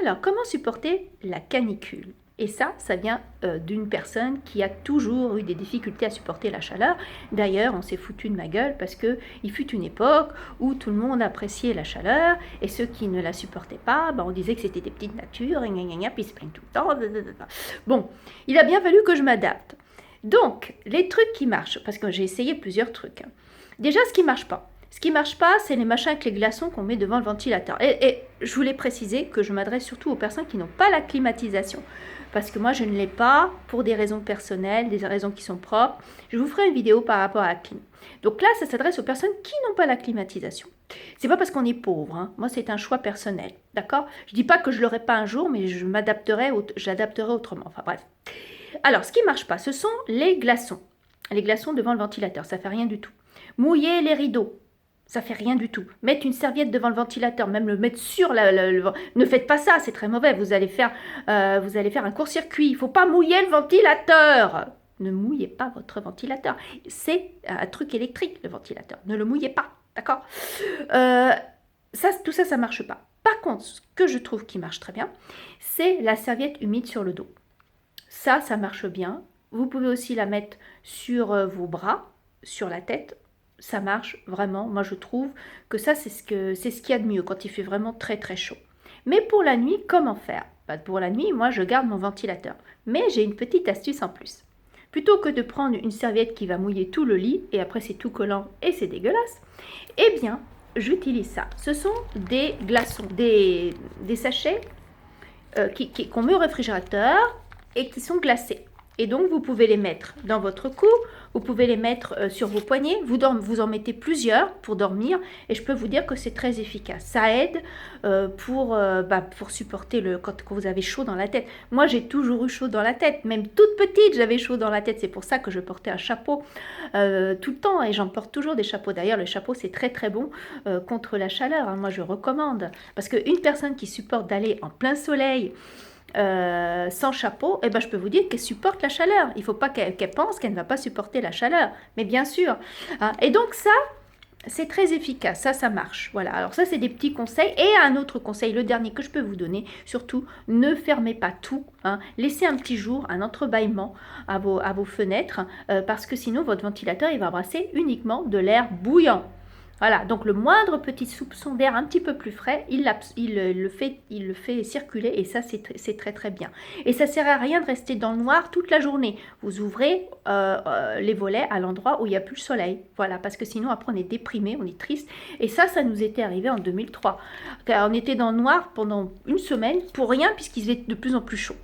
Alors, comment supporter la canicule? Et ça vient d'une personne qui a toujours eu des difficultés à supporter la chaleur. D'ailleurs, on s'est foutu de ma gueule parce qu'il fut une époque où tout le monde appréciait la chaleur et ceux qui ne la supportaient pas, on disait que c'était des petites natures, et puis ils se plaignent tout le temps. Bon, il a bien fallu que je m'adapte. Donc, les trucs qui marchent, parce que j'ai essayé plusieurs trucs. Déjà, ce qui ne marche pas. Ce qui ne marche pas, c'est les machins avec les glaçons qu'on met devant le ventilateur. Et je voulais préciser que je m'adresse surtout aux personnes qui n'ont pas la climatisation. Parce que moi, je ne l'ai pas pour des raisons personnelles, des raisons qui sont propres. Je vous ferai une vidéo par rapport à la clim. Donc là, ça s'adresse aux personnes qui n'ont pas la climatisation. C'est pas parce qu'on est pauvre. Hein. Moi, c'est un choix personnel. D'accord? Je ne dis pas que je ne l'aurai pas un jour, mais j'adapterai autrement. Enfin bref. Alors, ce qui ne marche pas, ce sont les glaçons. Les glaçons devant le ventilateur, ça ne fait rien du tout. Mouiller les rideaux. Ça fait rien du tout. Mettre une serviette devant le ventilateur, même le mettre sur ne faites pas ça, c'est très mauvais. Vous allez faire un court-circuit. Il ne faut pas mouiller le ventilateur. Ne mouillez pas votre ventilateur. C'est un truc électrique, le ventilateur. Ne le mouillez pas, d'accord? Tout ça, ça marche pas. Par contre, ce que je trouve qui marche très bien, c'est la serviette humide sur le dos. Ça marche bien. Vous pouvez aussi la mettre sur vos bras, sur la tête. Ça marche vraiment. Moi, je trouve que ça, c'est ce qu'il y a de mieux quand il fait vraiment très, très chaud. Mais pour la nuit, comment faire? Pour la nuit, moi, je garde mon ventilateur. Mais j'ai une petite astuce en plus. Plutôt que de prendre une serviette qui va mouiller tout le lit, et après c'est tout collant et c'est dégueulasse, eh bien, j'utilise ça. Ce sont des glaçons, des sachets qu'on met au réfrigérateur et qui sont glacés. Et donc, vous pouvez les mettre dans votre cou, vous pouvez les mettre sur vos poignets, vous en mettez plusieurs pour dormir et je peux vous dire que c'est très efficace. Ça aide pour supporter quand vous avez chaud dans la tête. Moi, j'ai toujours eu chaud dans la tête, même toute petite, j'avais chaud dans la tête. C'est pour ça que je portais un chapeau tout le temps et j'en porte toujours des chapeaux. D'ailleurs, le chapeau, c'est très très bon contre la chaleur. Hein. Moi, je recommande parce qu'une personne qui supporte d'aller en plein soleil, sans chapeau, je peux vous dire qu'elle supporte la chaleur. Il ne faut pas qu'elle pense qu'elle ne va pas supporter la chaleur. Mais bien sûr. Hein. Et donc ça, c'est très efficace. Ça marche. Voilà. Alors ça, c'est des petits conseils. Et un autre conseil, le dernier que je peux vous donner, surtout, ne fermez pas tout. Hein. Laissez un petit jour, un entrebâillement à vos fenêtres, parce que sinon, votre ventilateur, il va brasser uniquement de l'air bouillant. Voilà, donc le moindre petit soupçon d'air un petit peu plus frais, il le fait circuler et ça c'est très très bien. Et ça ne sert à rien de rester dans le noir toute la journée. Vous ouvrez les volets à l'endroit où il n'y a plus le soleil. Voilà, parce que sinon après on est déprimé, on est triste. Et ça nous était arrivé en 2003. Car on était dans le noir pendant une semaine pour rien puisqu'il faisait de plus en plus chaud.